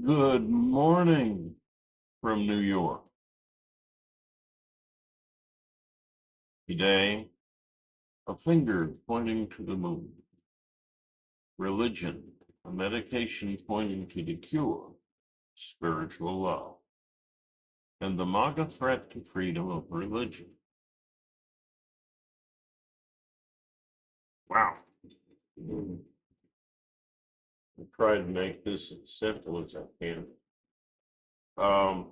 Good morning from New York. Today, a finger pointing to the moon. Religion, a medication pointing to the cure, spiritual love, and the MAGA threat to freedom of religion. Wow. I try to make this as simple as I can. Um,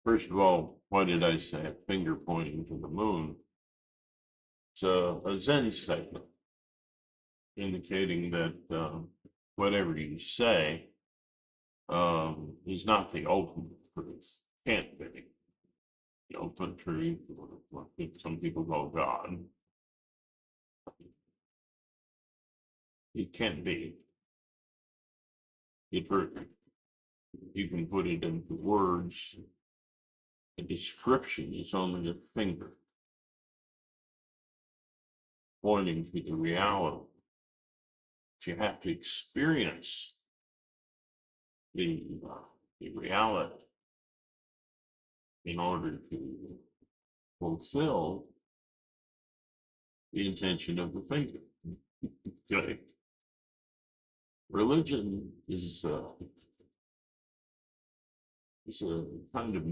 First of all, why did I say a finger pointing to the moon? It's a Zen statement indicating that whatever you say is not the ultimate truth. Can't be the ultimate truth, or what some people call God. It can't be. It, you can put it into words. A description is only a finger pointing to the reality. But you have to experience the, the reality in order to fulfill the intention of the finger. Okay. Religion is a kind of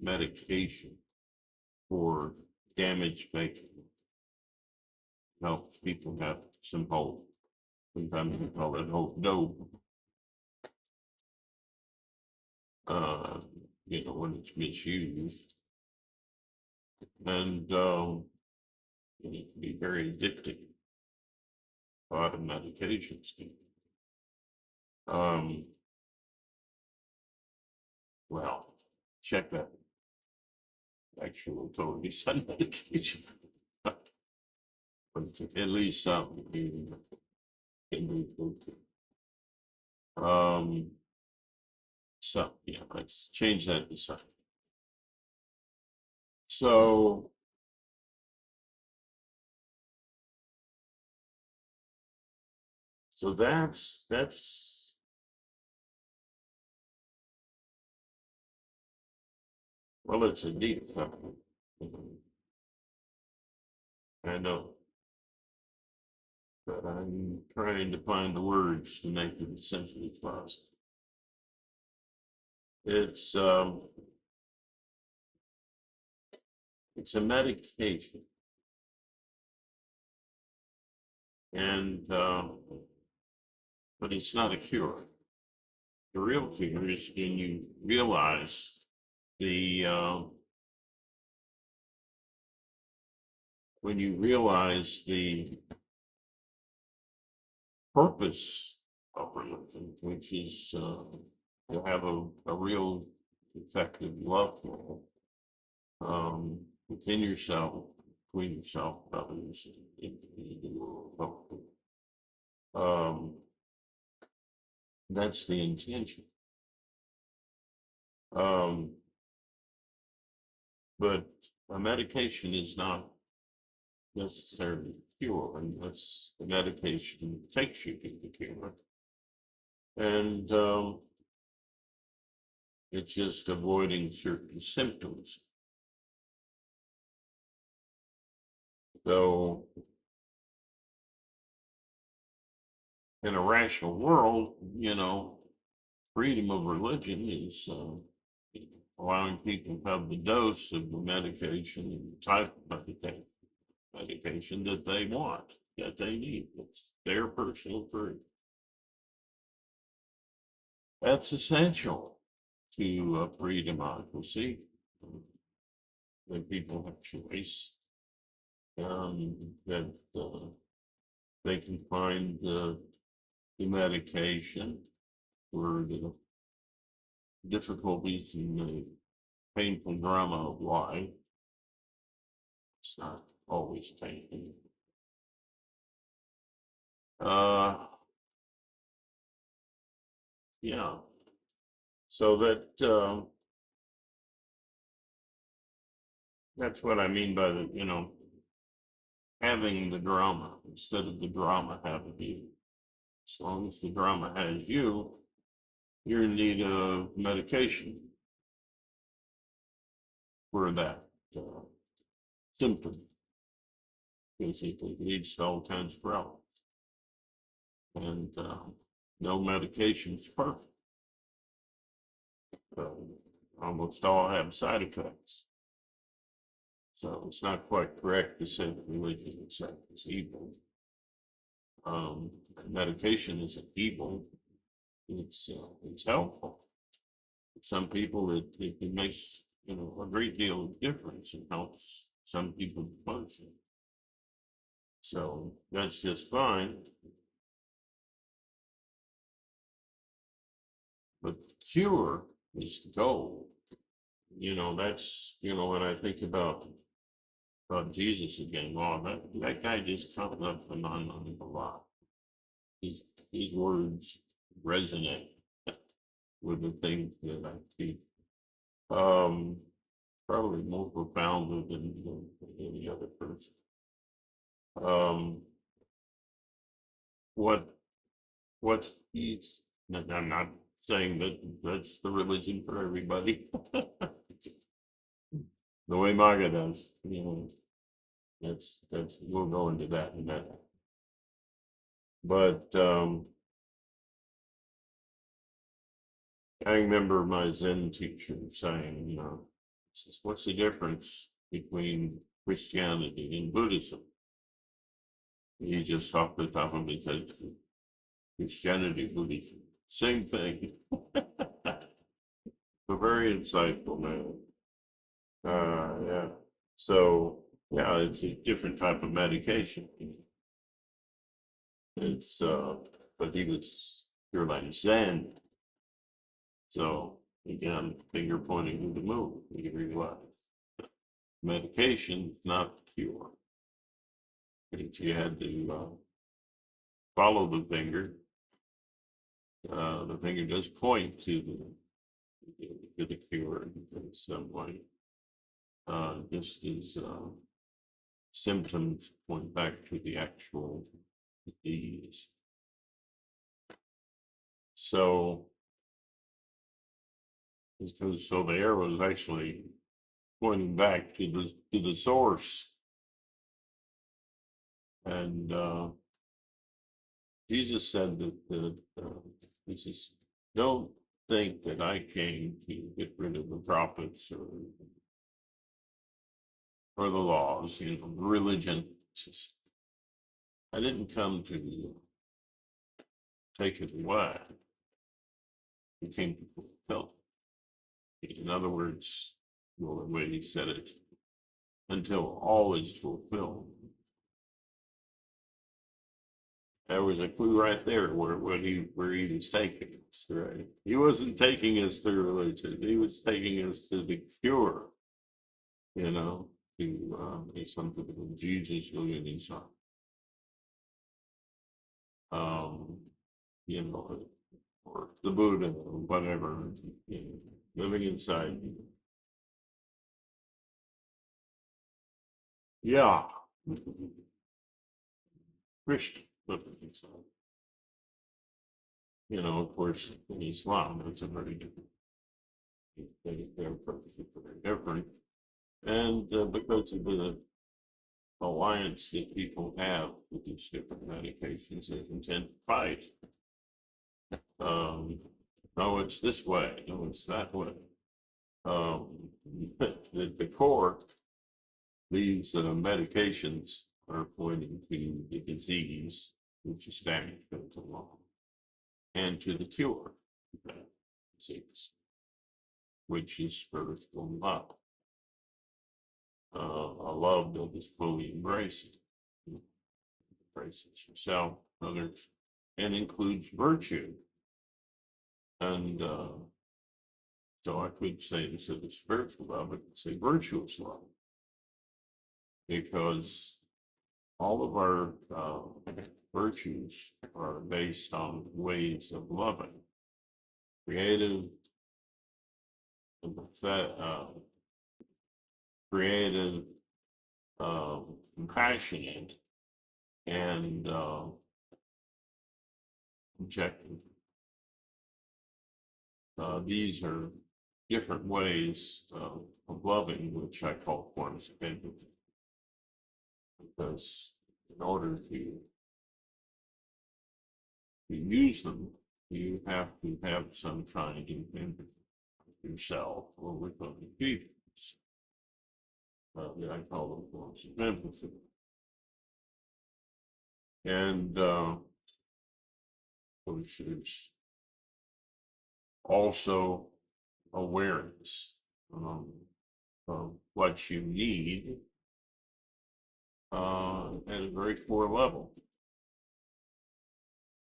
medication for damage making. Helps people have some hope. Sometimes we call it hope dope. Uh, when it's misused, and it can be very addicting. A lot of medications can. Um, well, check that actual authorities on medication. But at least some you can move to. So yeah, let's change that to some. So that's well, it's a deep topic. I know, but I'm trying to find the words to make it as simple as possible. It's um, it's a medication, and but it's not a cure. The real cure is when you realize the when you realize the purpose of religion, which is to have a real effective love for within yourself, between yourself, others, in the world. That's the intention. Um, but a medication is not necessarily cure unless the medication takes you to the cure. And it's just avoiding certain symptoms. So in a rational world, freedom of religion is allowing people to have the dose of the medication and the type of medication that they want, that they need. It's their personal freedom. That's essential to a free democracy. That people have choice, that they can find the medication for the difficulties and the painful drama of life. It's not always painful. Uh, yeah. So that's what I mean by having the drama instead of the drama having you. As long as the drama has you, you're in need of medication for that uh, symptom, because it leads to all kinds of problems. And no medication's perfect. Uh, Almost all have side effects. So it's not quite correct to say that religion itself is evil. Medication isn't evil. It's helpful. Some people it makes a great deal of difference and helps some people function. So that's just fine. But cure is the goal. That's when I think about Jesus again. Wow, that guy just comes up in my mind a lot. These these words resonate with the things that I teach. Um, Probably more profoundly than any other person. Um, what what he's I'm not saying that that's the religion for everybody. The way MAGA does, that's we'll go into that in a minute. But I remember my Zen teacher saying, what's the difference between Christianity and Buddhism? He just off the top of his head, Christianity, Buddhism, same thing. A very insightful man. Yeah. So yeah, it's a different type of medication. It's but he was pure like Zen. So again, finger pointing to the moon. You realize medication, not cure. If you had to follow the finger does point to the cure in some way. Just as symptoms point back to the actual disease. So, so the arrow is actually pointing back to the source, and Jesus said that he says, "Don't think that I came to get rid of the prophets or the laws, religion. I didn't come to take it away. I came to fulfill it. In other words, well, the way he said it, until all is fulfilled." There was a clue right there where he was taking us, right? He wasn't taking us to religion. He was taking us to the cure, you know, to something that Jesus really inside. Um, or the Buddha or whatever, living inside you. Yeah. Christian living inside. Of course, in Islam, it's a very different. Their approach is very different. And because of the alliance that people have with these different medications, they can tend to fight. No, it's this way. No, it's that way. Um, the core, these medications are pointing to the disease, which is damage goes along, and to the cure, disease, which is spiritual love. A love that is fully embracing, embraces yourself, others, and includes virtue. And so I could say instead of spiritual love, I could say virtuous love, because all of our virtues are based on ways of loving, creative, creative, compassionate, and objective. These are different ways of loving, which I call forms of empathy. Because in order to use them, you have to have some kind of empathy yourself or with other people. I call them forms of empathy. And which is also awareness of what you need at a very core level.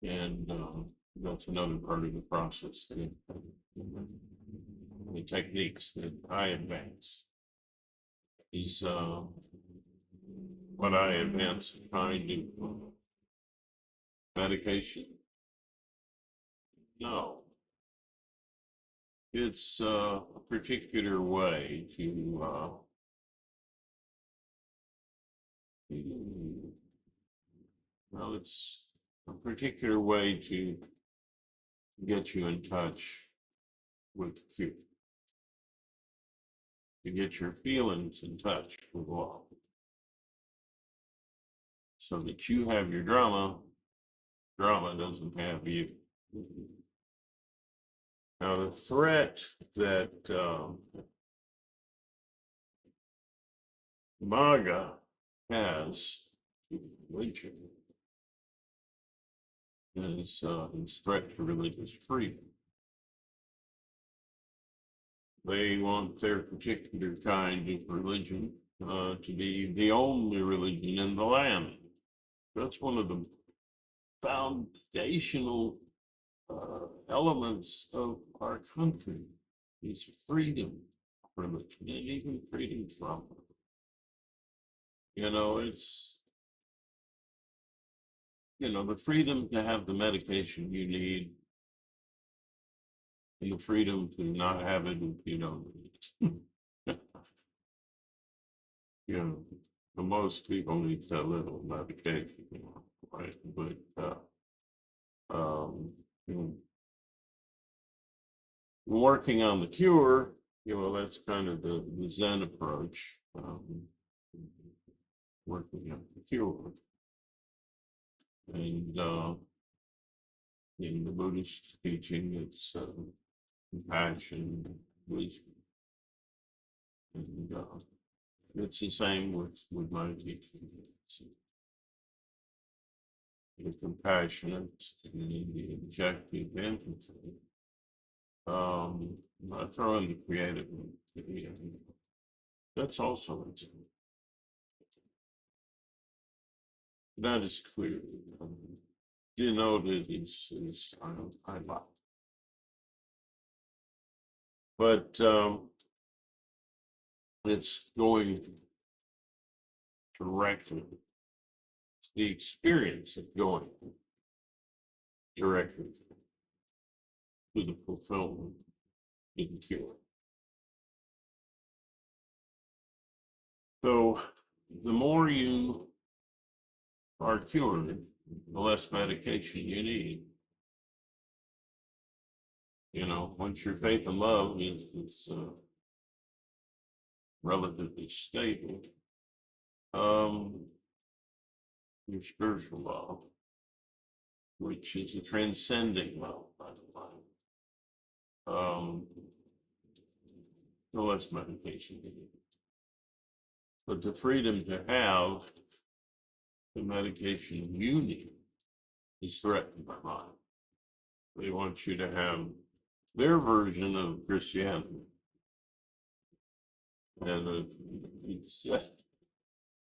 And that's another part of the process, that the techniques that I advance. Is what I advance a kind of medication? No. It's a particular way to well, it's a particular way to get you in touch with you, to get your feelings in touch with love, so that you have your drama, drama doesn't have you. Now, the threat that MAGA has to religion is its threat to religious freedom. They want their particular kind of religion to be the only religion in the land. That's one of the foundational elements of our country, is freedom of religion, and even freedom from it. It's, the freedom to have the medication you need, and the freedom to not have it if you don't need it. For most people need so little medication, right? But working on the cure, that's kind of the Zen approach. Working on the cure. And in the Buddhist teaching, it's compassion, wisdom. And it's the same with my teaching. The compassionate and the objective empathy. I throw in the creative one. That's also it. That is clear. Denoted is I like. But it's going directly. It's the experience of going directly to the fulfillment in the cure. So the more you are cured, the less medication you need. Once your faith and love is relatively stable, your spiritual love, which is a transcending love, by the way, no less medication you need. But the freedom to have the medication you need is threatened by mine. They want you to have their version of Christianity. And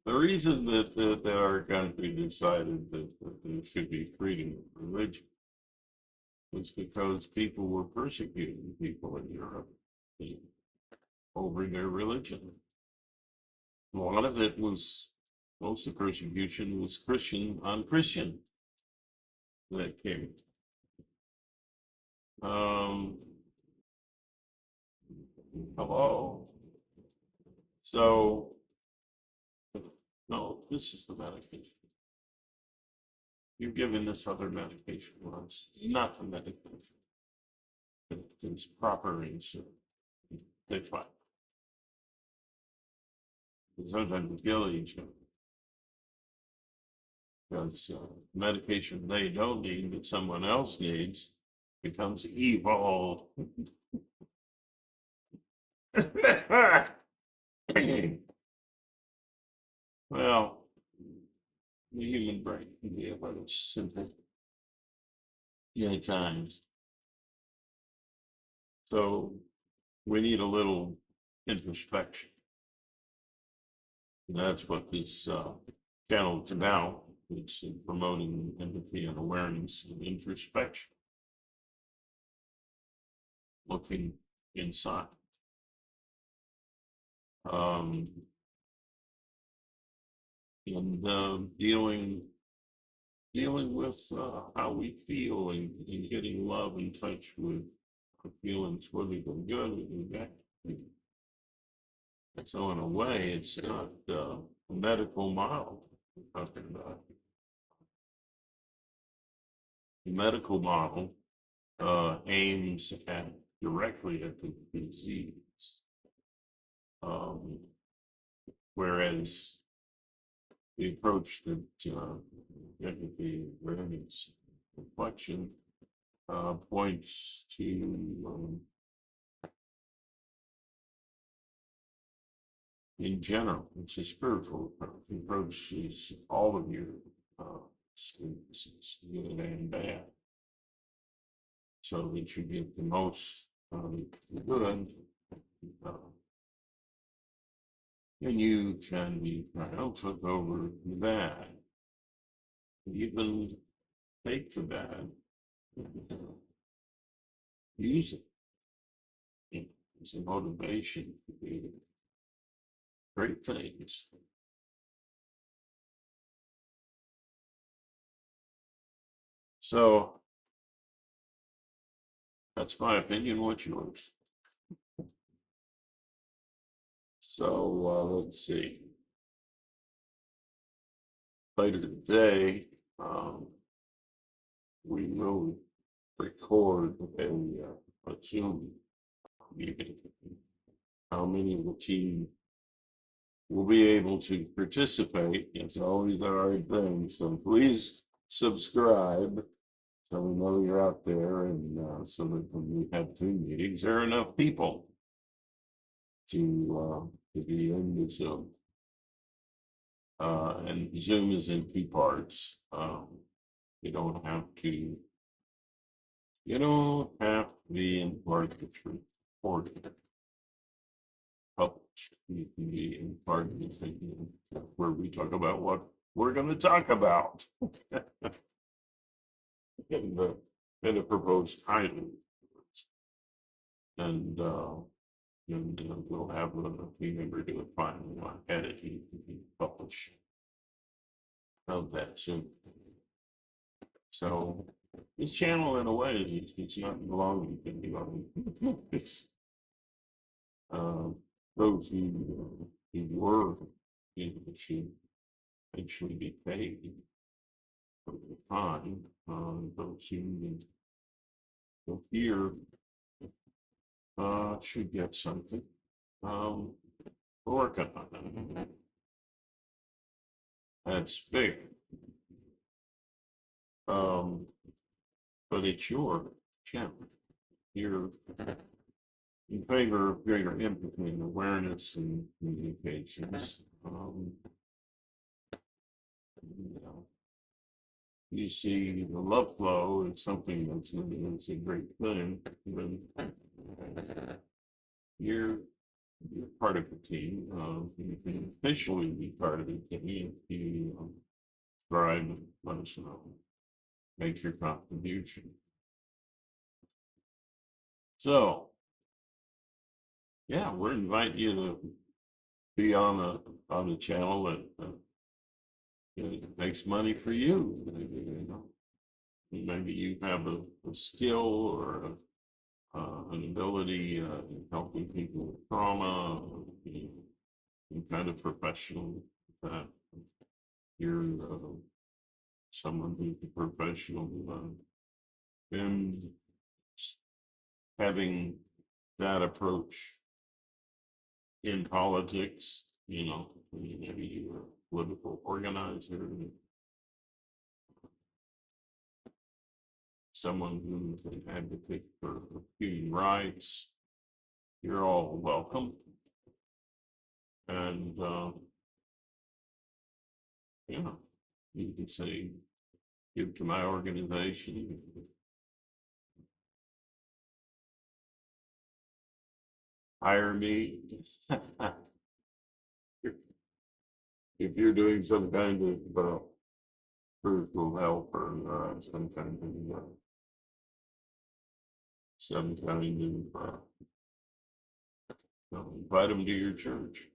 the reason that our country decided that there should be freedom of religion was because people were persecuting people in Europe over their religion. A lot of it was, most of the persecution was Christian on Christian that came. Hello. So, no, this is the medication. you're given this other medication. Well, it's not the medication. It's proper insulin. They fight. Sometimes we kill each other because medication they don't need that someone else needs becomes evil. Well, the human brain can be a little simple at times. So we need a little introspection. And that's what this channel is about. It's promoting empathy and awareness and introspection, looking inside. Um, and dealing with how we feel and getting love in touch with our feelings, whether they're good or bad. So in a way, it's not a medical model we're talking about. The medical model aims at directly at the disease, um, whereas the approach that empathy, awareness, reflection points to, in general, it's a spiritual approach. It approaches all of your experiences, good and bad, so that you get the most good, uh, and you can be triumphant over the bad, even take the bad, use it as a motivation to do great things. So that's my opinion. What's yours? So let's see. Later today, we will record a Zoom meeting. How many of the team will be able to participate? It's always the hard thing. So please subscribe so we know you're out there, and so that when we have Zoom meetings, there are enough people to be in the Zoom. And Zoom is in two parts. You don't have to be in part that's recorded, published. You can be in part where we talk about what we're going to talk about. And the proposed title. And we'll have a team member do a final editing and publish of that soon. So this channel, in a way, it's not long. It's those who were should actually be paid for the time. Those who go here should get something. Working on it. That's big. But it's your channel. You're in favor of greater empathy and awareness and communications. You know, you see the love flow is something that's a great thing. When you're part of the team, you can officially be part of the team if you subscribe and let us know, make your contribution. So, yeah, we're inviting you to be on the channel that makes money for you. You know, maybe you have a skill or an ability in helping people with trauma, or some kind of professional that you're someone who's a professional, and having that approach in politics, maybe you're a political organizer, someone who can advocate for human rights, you're all welcome. And, you can say, give to my organization, hire me. If you're doing some kind of spiritual help or some kind of invite them to your church,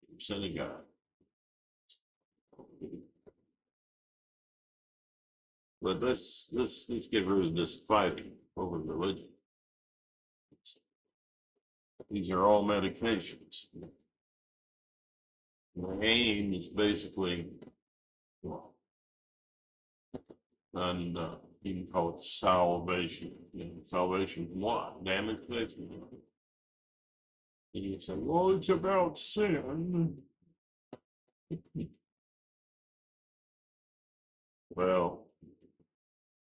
your synagogue. But let's get rid of this fighting over religion. These are all medications. The aim is basically, well, and you can call it salvation. Salvation from what? Damage fixing. And you say, well, it's about sin. Well,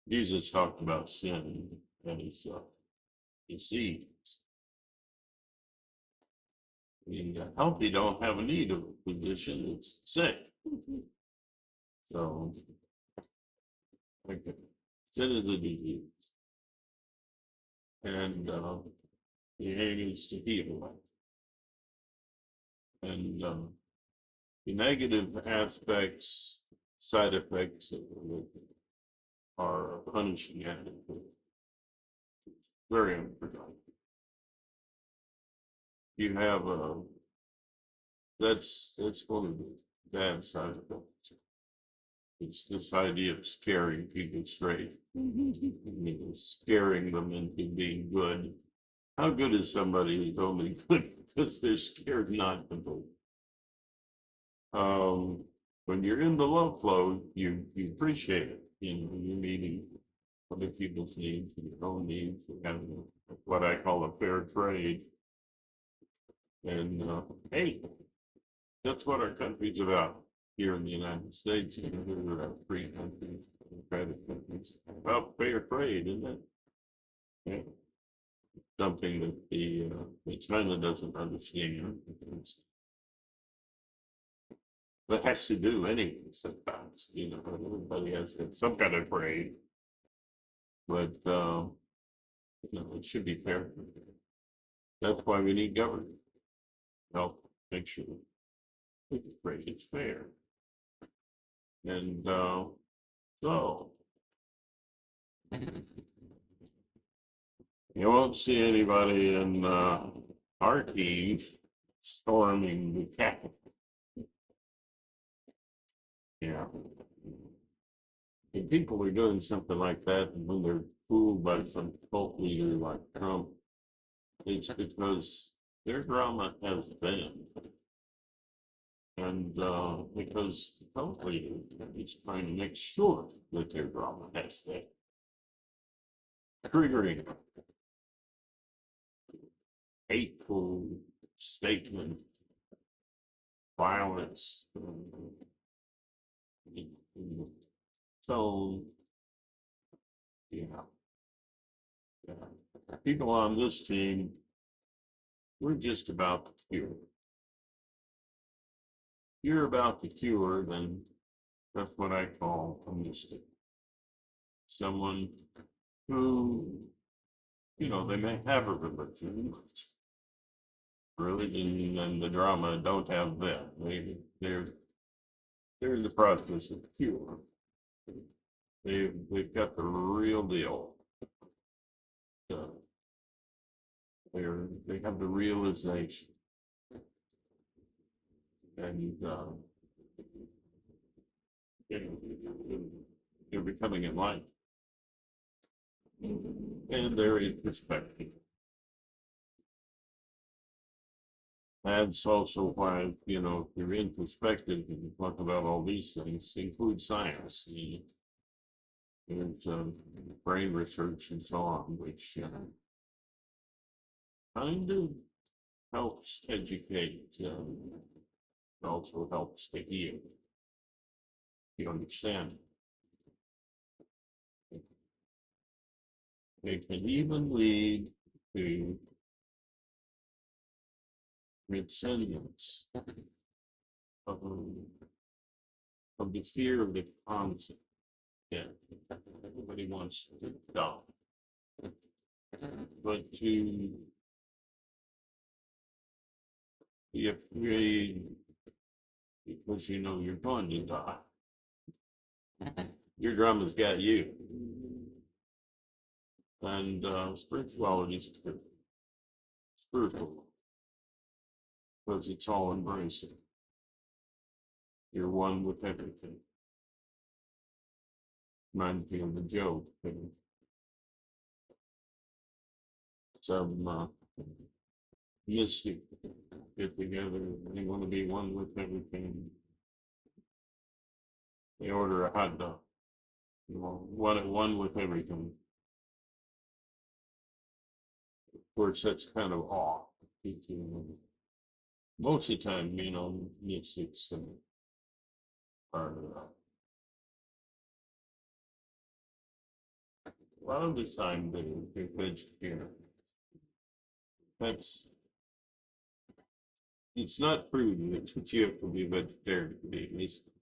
Jesus talked about sin and his disease. I mean, the healthy don't have a need of a physician, it's sick. So, okay. Sin is a disease. And the aim is to heal. And the negative aspects, side effects of religion are punishing and very unproductive. You have that's one of the bad side effects. It's this idea of scaring people straight, scaring them into being good. How good is somebody who's only good because they're scared not to be? When you're in the love flow, you appreciate it. You're meeting other people's needs and your own needs. You have what I call a fair trade. And hey, that's what our country's about here in the United States. We're a free country, democratic countries. About fair trade, isn't it? Yeah. Something that the China doesn't understand. But has to do anyway sometimes. Everybody has some kind of trade. But it should be fair. That's why we need government. Help make sure the trade is fair. And so you won't see anybody in our team storming the Capitol. Yeah. If people are doing something like that, and when they're fooled by some cult leader like Trump, it's because their drama has been. And because the cult leader is trying to make sure that their drama has that. Triggering hateful statement, violence, so people on this team, we're just about the cure. If you're about the cure, then that's what I call a mystic. Someone who, they may have a religion, religion and the drama don't have that. They're in the process of cure. They've got the real deal. They have the realization, and they're becoming enlightened, and they're in perspective. That's also why, if you're in perspective and you talk about all these things, include science. There's brain research and so on, which kind of helps educate, also helps to heal. You understand? It can even lead to transcendence of, of the fear of the concept. Yeah, everybody wants to die, but to be afraid because you know you're going to die. Your drama's got you. And spirituality is spiritual because it's all embracing. You're one with everything. Reminds me of the joke. Some mystic get together. They want to be one with everything. They order a hot dog. You know, one with everything. Of course, that's kind of off. Most of the time, you know, mystics are a lot of the time they're vegetarian. That's it's not proven that you have to be vegetarian to be mystic.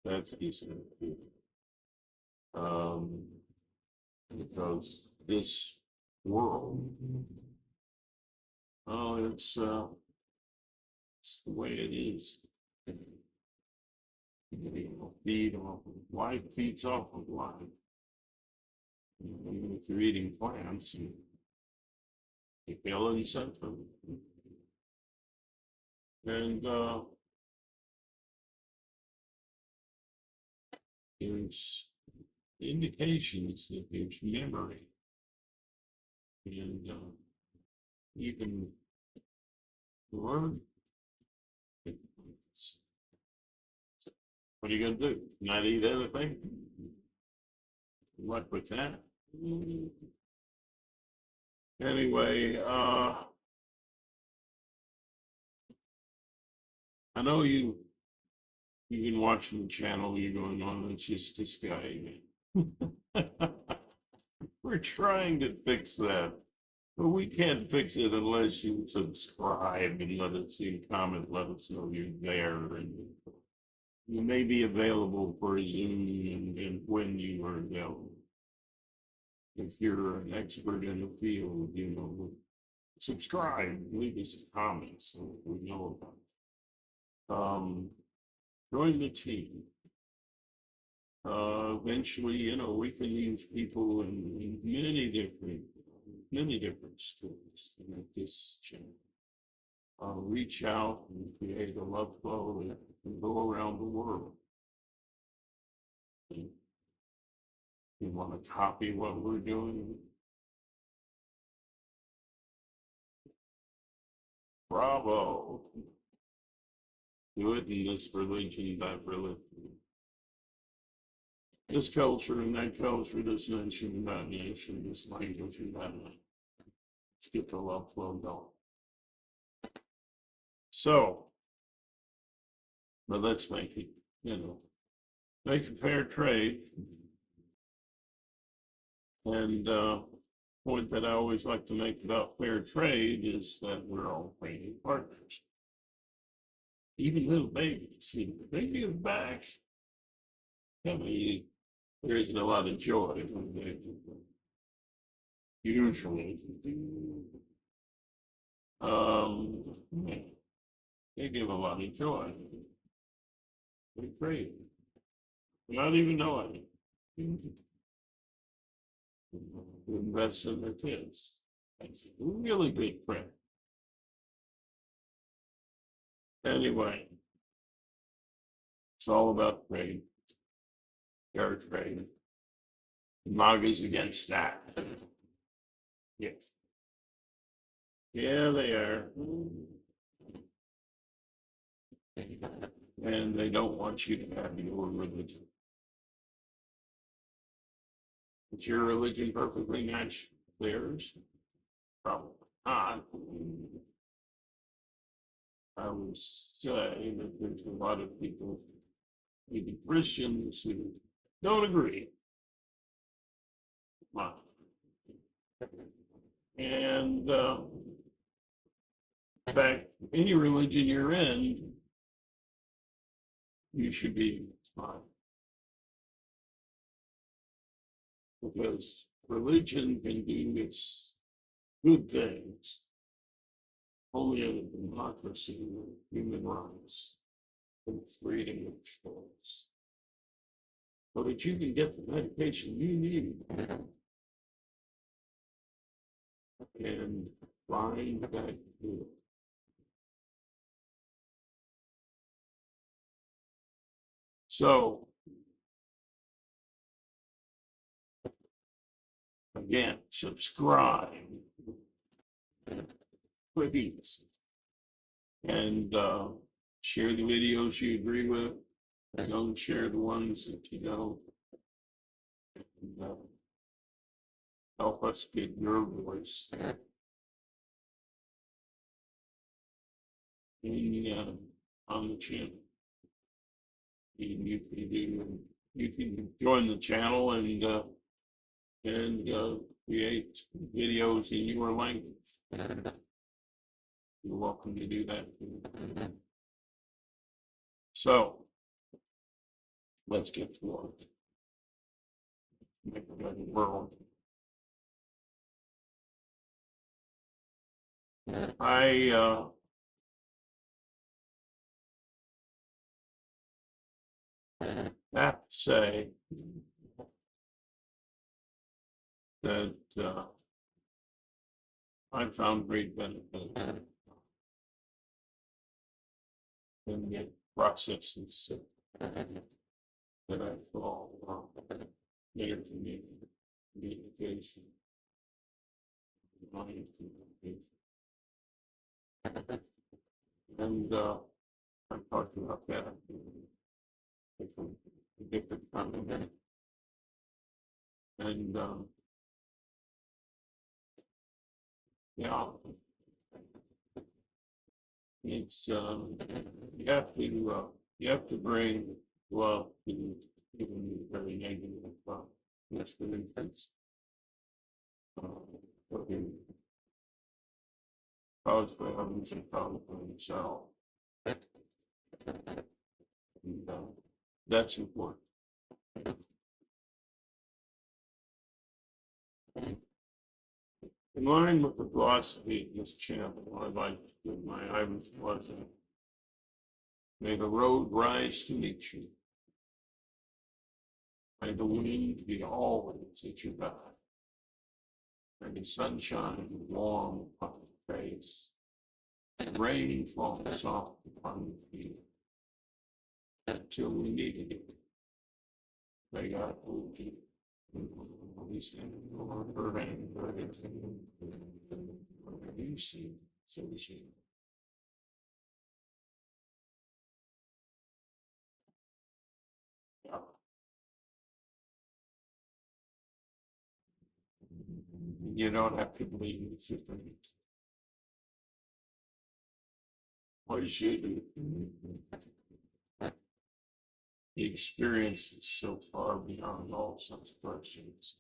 That's decent. Um, because this world, oh, it's the way it is. You know, feed off of life feeds off of life. Even if you're eating plants, you feel something. And there's indications that there's memory. And you can learn. What are you going to do? Not eat anything? Good luck with that. Anyway, I know you've been watching the channel. You're going on. It's just this guy. We're trying to fix that, but we can't fix it unless you subscribe and let us see, comment, let us know you're there, and you may be available for a Zoom and when you are available. If you're an expert in the field, you know, subscribe, leave us a comment so we know about it. Join the team. Eventually, you know, we can use people in many different schools to make this channel. Reach out and create a love flow that can go around the world. And you want to copy what we're doing? Bravo. Do it in this religion, that religion. This culture and that culture, this nation and that nation, this language and that language. Let's get the love flow going. So, but let's make it, you know, make a fair trade. And point that I always like to make about fair trade is that we're all trading partners. Even little babies, see the baby is back. I mean, there isn't a lot of joy when they usually um they give a lot of joy. They're great. Not even knowing invest in their kids. That's a really big credit. Anyway, it's all about trade, fair trade. MAGA'S against that. Yes. Yeah, they are. And they don't want you to have your religion. Is your religion perfectly match theirs? Probably not. I would say that there's a lot of people, maybe Christians, who don't agree. And in fact, any religion you're in, you should be fine. Because religion can do its good things only in a democracy with human rights and freedom of choice. So that you can get the medication you need and find that good. So, again, subscribe, please, and share the videos you agree with. Don't share the ones that you don't. And, help us get your voice in, on the channel. You can join the channel and create videos in your language. You're welcome to do that. So let's get to work. Make a better world. I have to say that I found great benefit in the processes that I call communication, mind communication. And I'm talking about that different kind of minute. And yeah, it's you have to bring love to even very negative experiences. Caused by others and caused by himself. And that's important. In line with the philosophy of this channel, I'd like to give my Irish blessing. May the road rise to meet you. May the wind be always at your back. May the sunshine warm upon your face. And rain fall soft upon your feet. Until we meet again. May God hold you. We stand on her hand, whatever you see, so we see. You don't have to believe in supernature. What you should do. The experience is so far beyond all such questions.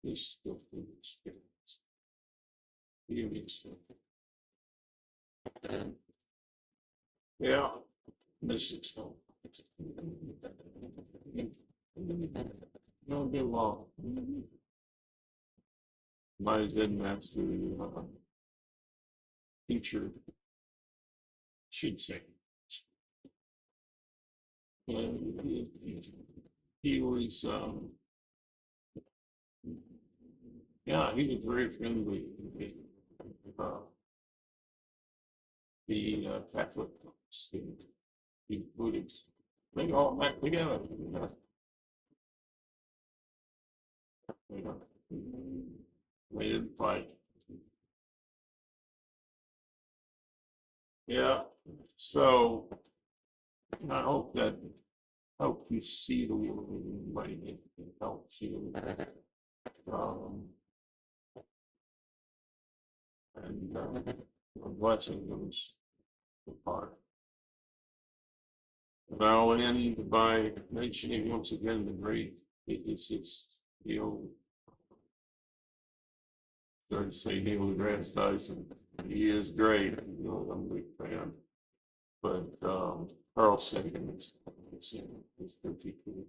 This still the experience. You experience. Yeah, this is so. No be long. My Zen master teacher should say. And he was yeah, he was very friendly with the Catholic student. He would bring all that together. We didn't fight. Yeah, so I hope that help you see the way it helps you. Um, and a blessing goes apart. Now, we end by mentioning once again the great, it's Neil, started to say Neil deGrasse Tyson. He is great. You know, I'm a big fan. But Carl Sagan is particularly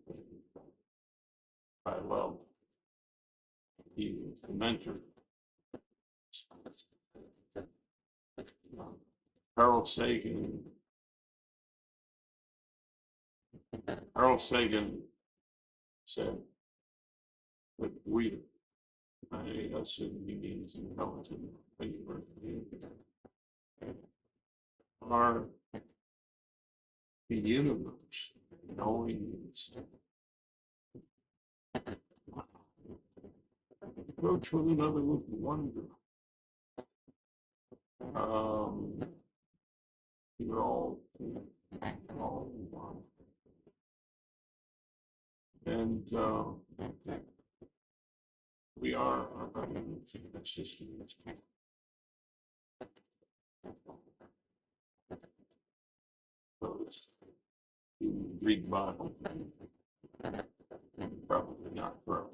I love. He was a mentor. Carl Sagan. Carl Sagan said that we, I assume he means intelligent beings, are the universe. Knowing it's approach one another with wonder. You're all one. And we are that's just those who read Bible probably not grow.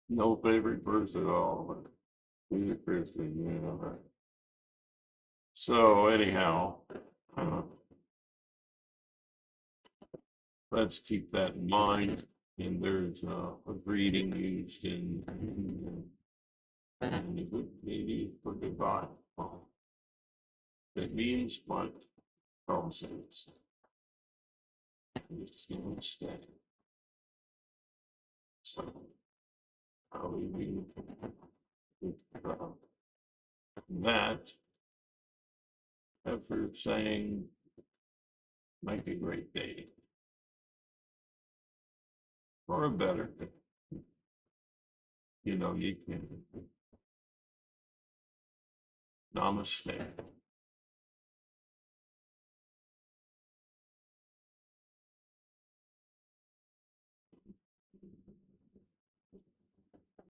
No favorite verse at all, but he's a Christian, yeah, right. So anyhow, uh, let's keep that in mind. And there's a greeting used in the good maybe for goodbye. It means what Carl says. It's going to stay. So how we read that after saying make a great day or a better day. You know, you can namaste.